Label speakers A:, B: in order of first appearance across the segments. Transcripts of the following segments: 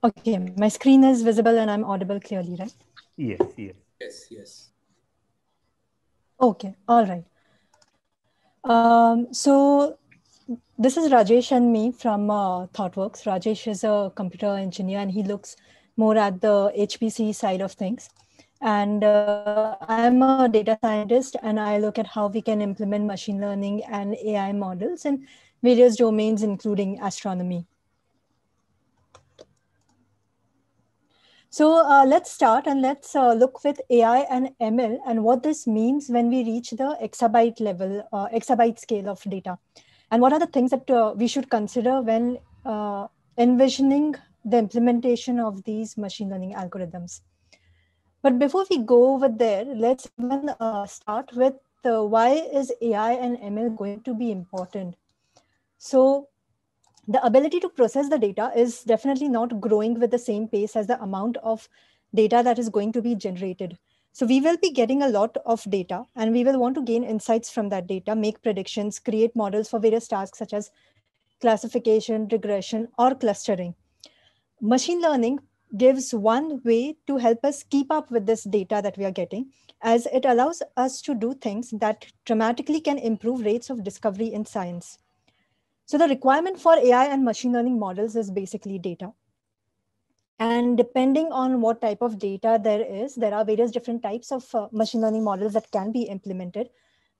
A: Okay, my screen is visible and I'm audible clearly, right?
B: Yes, yes.
C: Yes, yes.
A: Okay, all right. So this is Rajesh and me from ThoughtWorks. Rajesh is a computer engineer and he looks more at the HPC side of things. And I'm a data scientist and I look at how we can implement machine learning and AI models in various domains, including astronomy. So let's start and let's look with AI and ML and what this means when we reach the exabyte level, exabyte scale of data. And what are the things that we should consider when envisioning the implementation of these machine learning algorithms. But before we go over there, let's even start with why is AI and ML going to be important? So the ability to process the data is definitely not growing with the same pace as the amount of data that is going to be generated. So we will be getting a lot of data and we will want to gain insights from that data, make predictions, create models for various tasks such as classification, regression, or clustering. Machine learning gives one way to help us keep up with this data that we are getting, as it allows us to do things that dramatically can improve rates of discovery in science. So the requirement for AI and machine learning models is basically data. And depending on what type of data there is, there are various different types of machine learning models that can be implemented.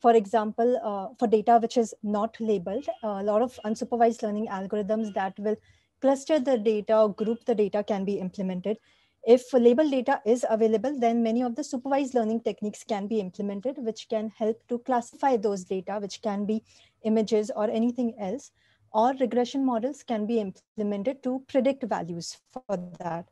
A: For example, for data which is not labeled, a lot of unsupervised learning algorithms that will cluster the data or group the data can be implemented. If labeled data is available, then many of the supervised learning techniques can be implemented, which can help to classify those data, which can be images or anything else, or regression models can be implemented to predict values for that.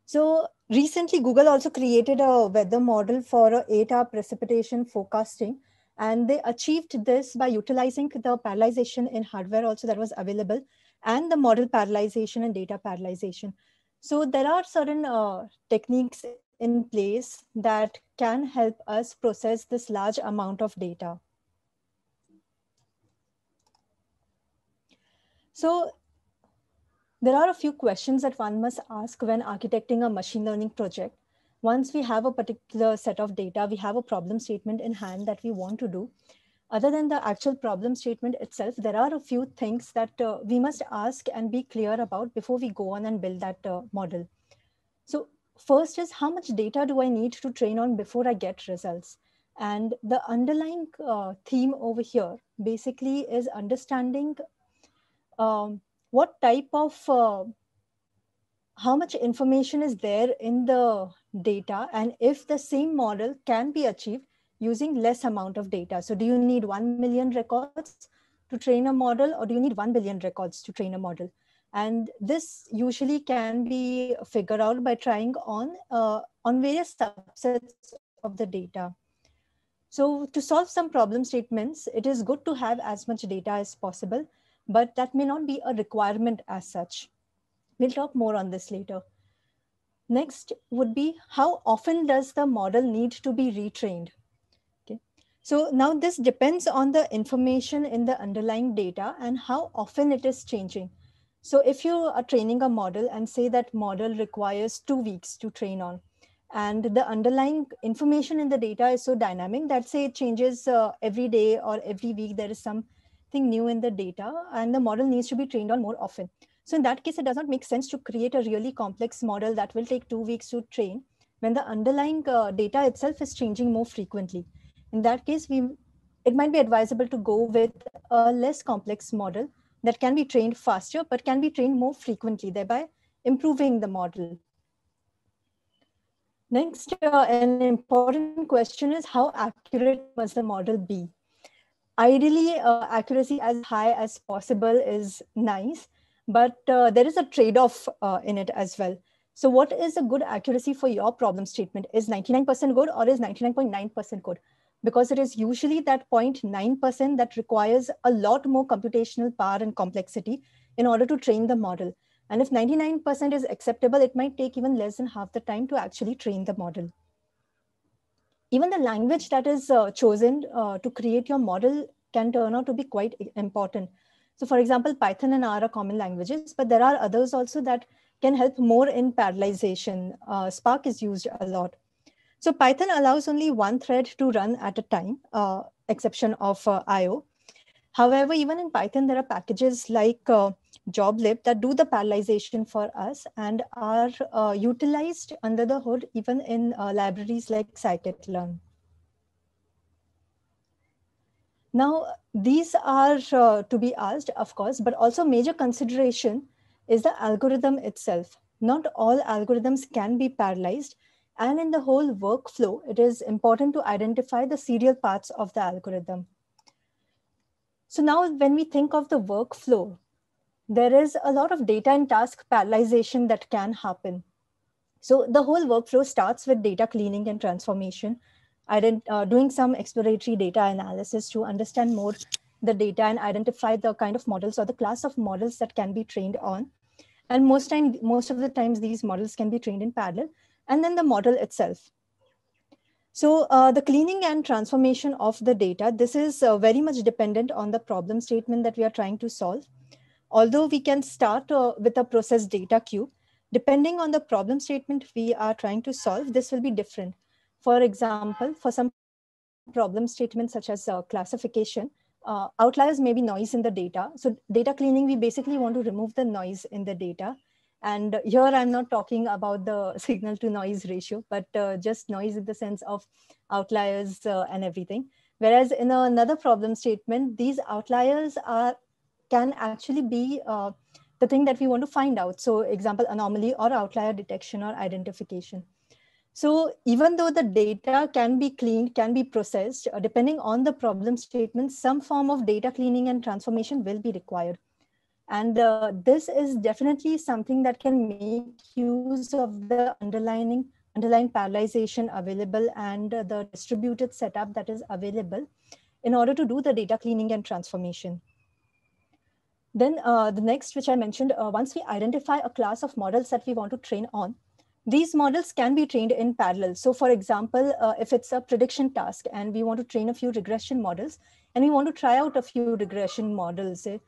A: So recently, Google also created a weather model for a 8-hour precipitation forecasting. And they achieved this by utilizing the parallelization in hardware also that was available and the model parallelization and data parallelization. So there are certain techniques in place that can help us process this large amount of data. So there are a few questions that one must ask when architecting a machine learning project. Once we have a particular set of data, we have a problem statement in hand that we want to do. Other than the actual problem statement itself, there are a few things that we must ask and be clear about before we go on and build that model. So first is, how much data do I need to train on before I get results? And the underlying theme over here basically is understanding what type of how much information is there in the data, and if the same model can be achieved using less amount of data. So do you need 1 million records to train a model, or do you need 1 billion records to train a model? And this usually can be figured out by trying on various subsets of the data. So to solve some problem statements, it is good to have as much data as possible, but that may not be a requirement as such. We'll talk more on this later. Next would be, how often does the model need to be retrained? Okay. So now this depends on the information in the underlying data and how often it is changing. So if you are training a model and say that model requires 2 weeks to train on, and the underlying information in the data is so dynamic that say it changes every day or every week, there is something new in the data and the model needs to be trained on more often. So in that case, it does not make sense to create a really complex model that will take 2 weeks to train when the underlying data itself is changing more frequently. In that case, it might be advisable to go with a less complex model that can be trained faster, but can be trained more frequently, thereby improving the model. Next, an important question is, how accurate must the model be? Ideally, accuracy as high as possible is nice, but there is a trade-off in it as well. So what is a good accuracy for your problem statement? Is 99% good or is 99.9% good? Because it is usually that 0.9% that requires a lot more computational power and complexity in order to train the model. And if 99% is acceptable, it might take even less than half the time to actually train the model. Even the language that is chosen to create your model can turn out to be quite important. So for example, Python and R are common languages, but there are others also that can help more in parallelization. Spark is used a lot. So Python allows only one thread to run at a time, exception of IO. However, even in Python, there are packages like joblib that do the parallelization for us and are utilized under the hood, even in libraries like scikit-learn. Now, these are to be asked, of course, but also major consideration is the algorithm itself. Not all algorithms can be parallelized, and in the whole workflow, it is important to identify the serial parts of the algorithm. So now when we think of the workflow, there is a lot of data and task parallelization that can happen. So the whole workflow starts with data cleaning and transformation, doing some exploratory data analysis to understand more the data and identify the kind of models or the class of models that can be trained on. And most of the times, these models can be trained in parallel, and then the model itself. So the cleaning and transformation of the data, this is very much dependent on the problem statement that we are trying to solve. Although we can start with a process data queue, depending on the problem statement we are trying to solve, this will be different. For example, for some problem statements such as classification, outliers may be noise in the data. So data cleaning, we basically want to remove the noise in the data. And here I'm not talking about the signal to noise ratio, but just noise in the sense of outliers and everything. Whereas in another problem statement, these outliers can actually be the thing that we want to find out. So example, anomaly or outlier detection or identification. So even though the data can be cleaned, can be processed, depending on the problem statement, some form of data cleaning and transformation will be required. And this is definitely something that can make use of the underlying parallelization available and the distributed setup that is available in order to do the data cleaning and transformation. Then the next, which I mentioned, once we identify a class of models that we want to train on, these models can be trained in parallel. So for example, if it's a prediction task and we want to train a few regression models and we want to try out a few regression models, say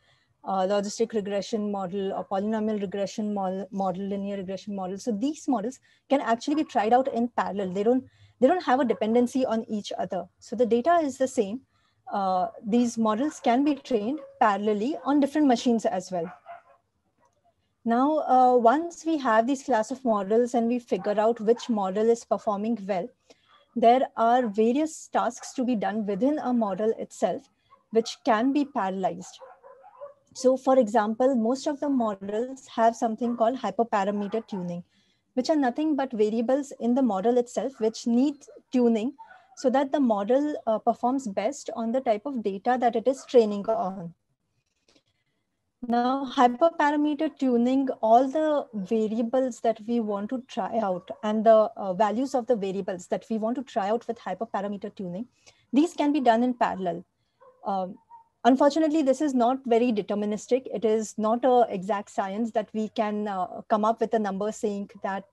A: logistic regression model or polynomial regression model, linear regression model. So these models can actually be tried out in parallel. They don't have a dependency on each other. So the data is the same. These models can be trained parallelly on different machines as well. Now, once we have these class of models and we figure out which model is performing well, there are various tasks to be done within a model itself, which can be parallelized. So for example, most of the models have something called hyperparameter tuning, which are nothing but variables in the model itself, which need tuning so that the model performs best on the type of data that it is training on. Now, hyperparameter tuning, all the variables that we want to try out and the values of the variables that we want to try out with hyperparameter tuning, these can be done in parallel. Unfortunately, this is not very deterministic. It is not an exact science that we can come up with a number saying that,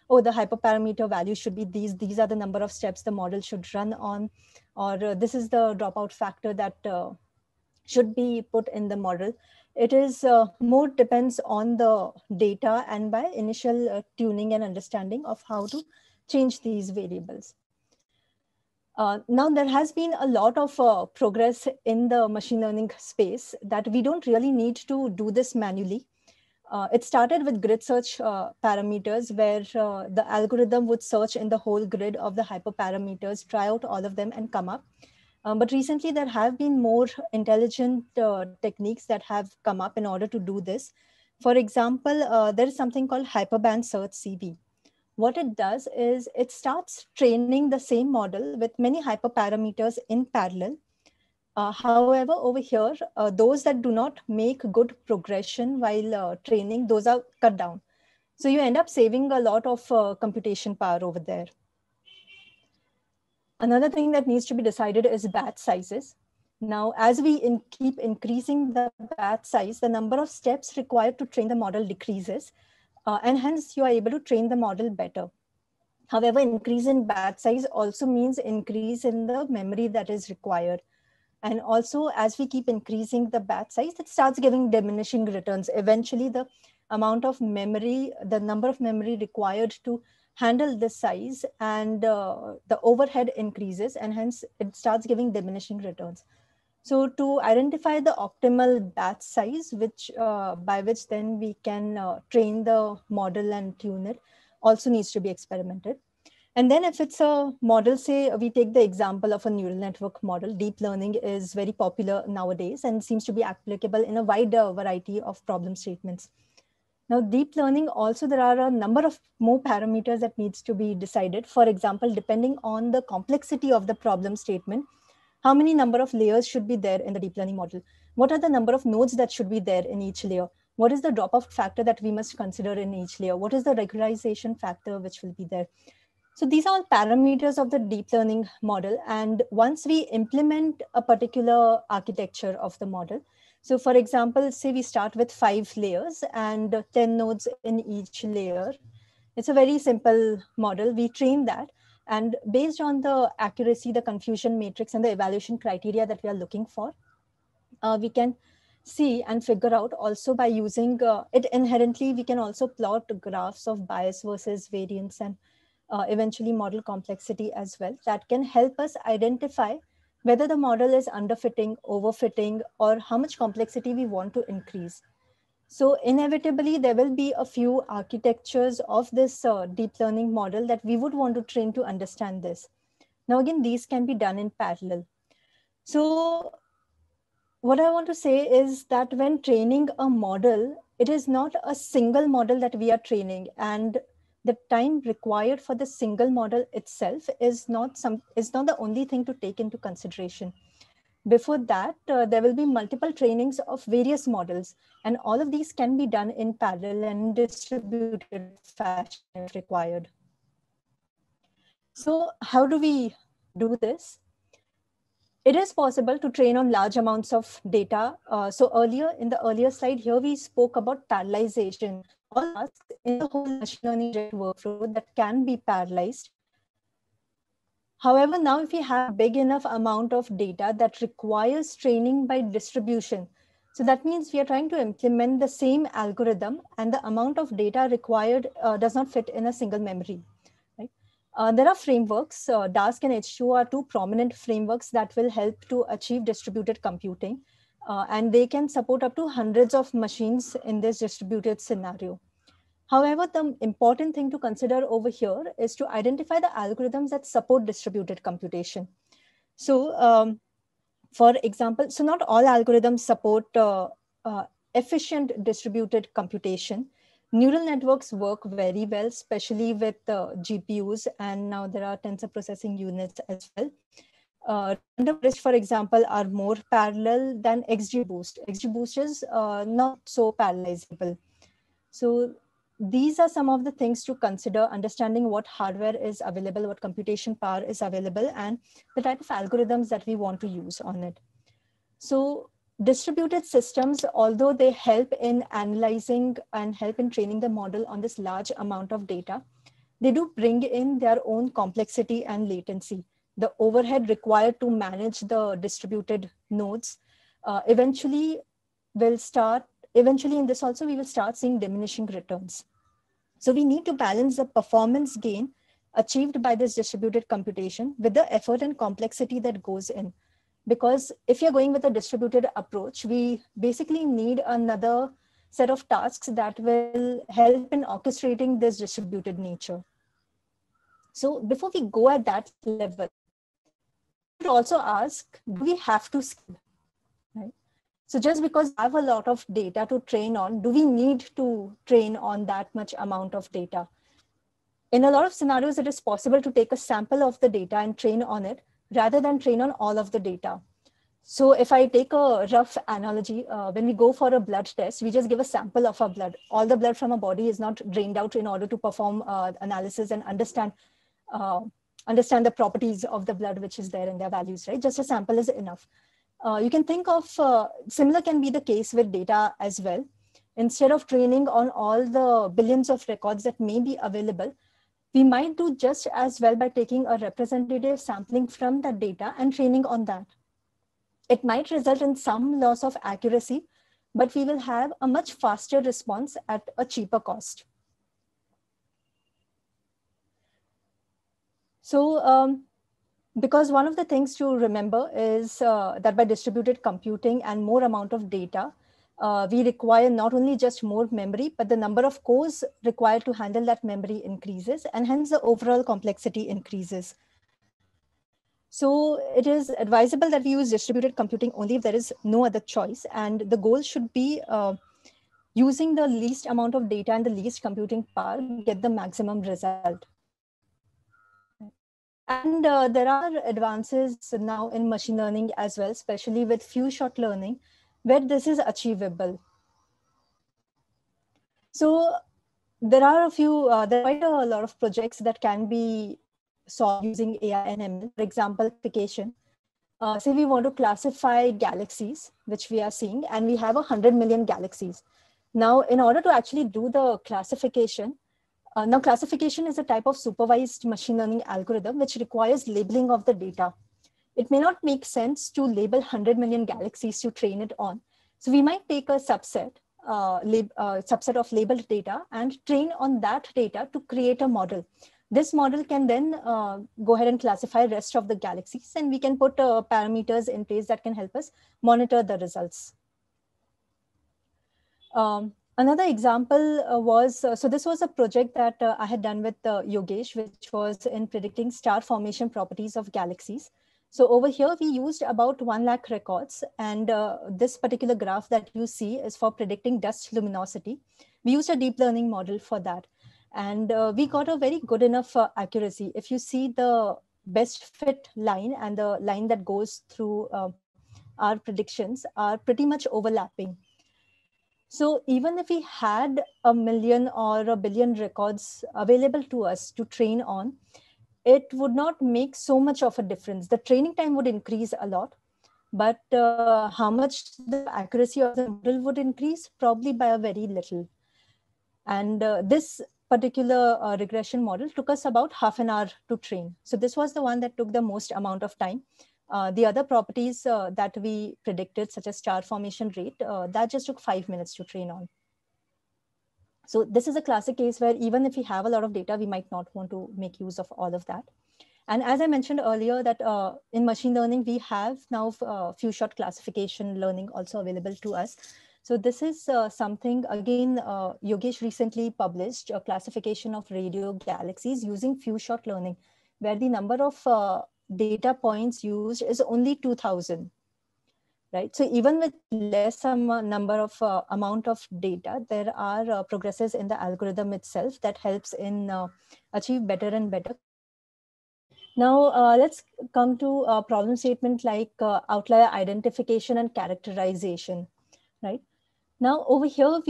A: oh, the hyperparameter value should be these are the number of steps the model should run on, or this is the dropout factor that should be put in the model. It is more depends on the data and by initial tuning and understanding of how to change these variables. Now, there has been a lot of progress in the machine learning space that we don't really need to do this manually. It started with grid search parameters where the algorithm would search in the whole grid of the hyperparameters, try out all of them and come up. But recently there have been more intelligent techniques that have come up in order to do this. For example, there is something called Hyperband Search CV. What it does is it starts training the same model with many hyperparameters in parallel. However, over here, those that do not make good progression while training, those are cut down. So you end up saving a lot of computation power over there. Another thing that needs to be decided is batch sizes. Now, as we keep increasing the batch size, the number of steps required to train the model decreases, and hence you are able to train the model better. However, increase in batch size also means increase in the memory that is required. And also, as we keep increasing the batch size, it starts giving diminishing returns. Eventually, the amount of memory, the number of memory required to handle this size and the overhead increases, and hence it starts giving diminishing returns. So to identify the optimal batch size, which by which then we can train the model and tune it, also needs to be experimented. And then if it's a model, say we take the example of a neural network model, deep learning is very popular nowadays and seems to be applicable in a wide variety of problem statements. Now, deep learning also, there are a number of more parameters that needs to be decided. For example, depending on the complexity of the problem statement, how many number of layers should be there in the deep learning model? What are the number of nodes that should be there in each layer? What is the dropout factor that we must consider in each layer? What is the regularization factor which will be there? So these are all parameters of the deep learning model. And once we implement a particular architecture of the model, so for example, say we start with 5 layers and 10 nodes in each layer. It's a very simple model. We train that. And based on the accuracy, the confusion matrix, and the evaluation criteria that we are looking for, we can see and figure out also by using it inherently. We can also plot graphs of bias versus variance and eventually model complexity as well. That can help us identify whether the model is underfitting, overfitting, or how much complexity we want to increase. So inevitably, there will be a few architectures of this deep learning model that we would want to train to understand this. Now, again, these can be done in parallel. So what I want to say is that when training a model, it is not a single model that we are training, and the time required for the single model itself is not the only thing to take into consideration. Before that, there will be multiple trainings of various models, and all of these can be done in parallel and distributed fashion if required. So how do we do this? It is possible to train on large amounts of data. So earlier, in the earlier slide here, we spoke about parallelization. All tasks in the whole machine learning workflow that can be parallelized. However, now if we have a big enough amount of data that requires training by distribution, so that means we are trying to implement the same algorithm and the amount of data required does not fit in a single memory. Right? There are frameworks, Dask and H2 are two prominent frameworks that will help to achieve distributed computing. And they can support up to hundreds of machines in this distributed scenario. However, the important thing to consider over here is to identify the algorithms that support distributed computation. So for example, so not all algorithms support efficient distributed computation. Neural networks work very well, especially with GPUs, and now there are tensor processing units as well. Random forest, for example, are more parallel than XGBoost. XGBoost is not so parallelizable. So these are some of the things to consider, understanding what hardware is available, what computation power is available, and the type of algorithms that we want to use on it. So distributed systems, although they help in analyzing and help in training the model on this large amount of data, they do bring in their own complexity and latency. The overhead required to manage the distributed nodes eventually in this also, we will start seeing diminishing returns. So we need to balance the performance gain achieved by this distributed computation with the effort and complexity that goes in. Because if you're going with a distributed approach, we basically need another set of tasks that will help in orchestrating this distributed nature. So before we go at that level, we should also ask, do we have to scale? Right? So just because we have a lot of data to train on, do we need to train on that much amount of data? In a lot of scenarios, it is possible to take a sample of the data and train on it rather than train on all of the data. So if I take a rough analogy, when we go for a blood test, we just give a sample of our blood. All the blood from our body is not drained out in order to perform analysis and understand the properties of the blood which is there and their values, right? Just a sample is enough. You can think of similar can be the case with data as well. Instead of training on all the billions of records that may be available, we might do just as well by taking a representative sampling from that data and training on that. It might result in some loss of accuracy, but we will have a much faster response at a cheaper cost. So because one of the things to remember is that by distributed computing and more amount of data, we require not only just more memory, but the number of cores required to handle that memory increases, and hence the overall complexity increases. So it is advisable that we use distributed computing only if there is no other choice. And the goal should be using the least amount of data and the least computing power, get the maximum result. And there are advances now in machine learning as well, especially with few-shot learning, where this is achievable. So there are quite a lot of projects that can be solved using AI and ML. For example, classification. Say we want to classify galaxies, which we are seeing, and we have 100 million galaxies. Now, in order to actually do the classification, now classification is a type of supervised machine learning algorithm which requires labeling of the data. It may not make sense to label 100 million galaxies to train it on. So we might take a subset of labeled data and train on that data to create a model. This model can then go ahead and classify the rest of the galaxies, and we can put parameters in place that can help us monitor the results. Another example so this was a project that I had done with Yogesh, which was in predicting star formation properties of galaxies. So over here, we used about 1 lakh records. And this particular graph that you see is for predicting dust luminosity. We used a deep learning model for that. And we got a very good enough accuracy. If you see the best fit line and the line that goes through our predictions are pretty much overlapping. So even if we had 1 million or 1 billion records available to us to train on, it would not make so much of a difference. The training time would increase a lot, but how much the accuracy of the model would increase? Probably by a very little. And this particular regression model took us about half an hour to train. So this was the one that took the most amount of time. The other properties that we predicted, such as star formation rate, that just took 5 minutes to train on. So this is a classic case where even if we have a lot of data, we might not want to make use of all of that. And as I mentioned earlier, that in machine learning, we have now few-shot classification learning also available to us. So this is something, again, Yogesh recently published a classification of radio galaxies using few-shot learning, where the number of data points used is only 2,000. Right. So even with less number of amount of data, there are progresses in the algorithm itself that helps in achieve better and better. Now, let's come to a problem statement like outlier identification and characterization, right? Now, over here,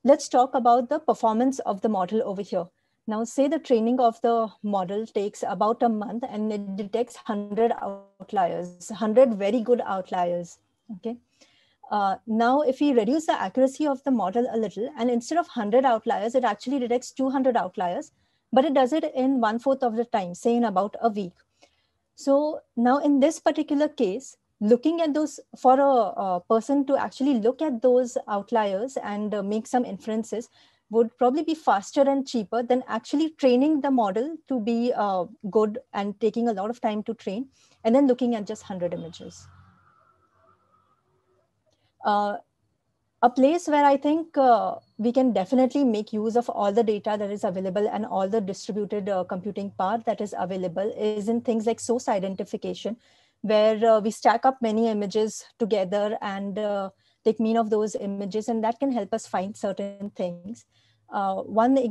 A: let's talk about the performance of the model over here. Now, say the training of the model takes about a month and it detects 100 outliers, 100 very good outliers, okay? Now, if we reduce the accuracy of the model a little, and instead of 100 outliers, it actually detects 200 outliers, but it does it in 1/4 of the time, say in about a week. So now in this particular case, looking at those, for a person to actually look at those outliers and make some inferences would probably be faster and cheaper than actually training the model to be good and taking a lot of time to train, and then looking at just 100 images. A place where I think we can definitely make use of all the data that is available and all the distributed computing power that is available is in things like source identification, where we stack up many images together and take mean of those images, and that can help us find certain things. Another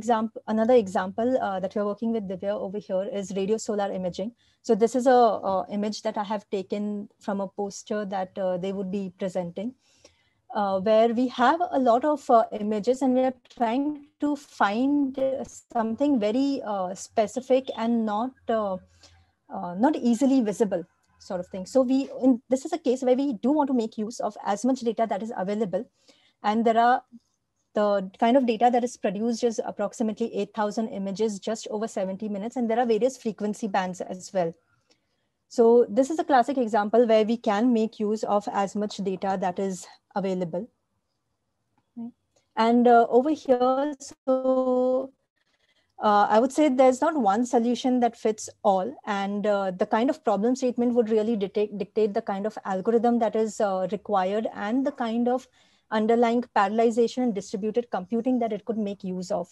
A: example that we're working with Divya over here is radio solar imaging. So this is a image that I have taken from a poster that they would be presenting. Where we have a lot of images and we are trying to find something very specific and not easily visible sort of thing. So this is a case where we do want to make use of as much data that is available. And the kind of data that is produced is approximately 8,000 images just over 70 minutes. And there are various frequency bands as well. So this is a classic example where we can make use of as much data that is available. And over here, so I would say there's not one solution that fits all. And the kind of problem statement would really dictate the kind of algorithm that is required and the kind of underlying parallelization and distributed computing that it could make use of.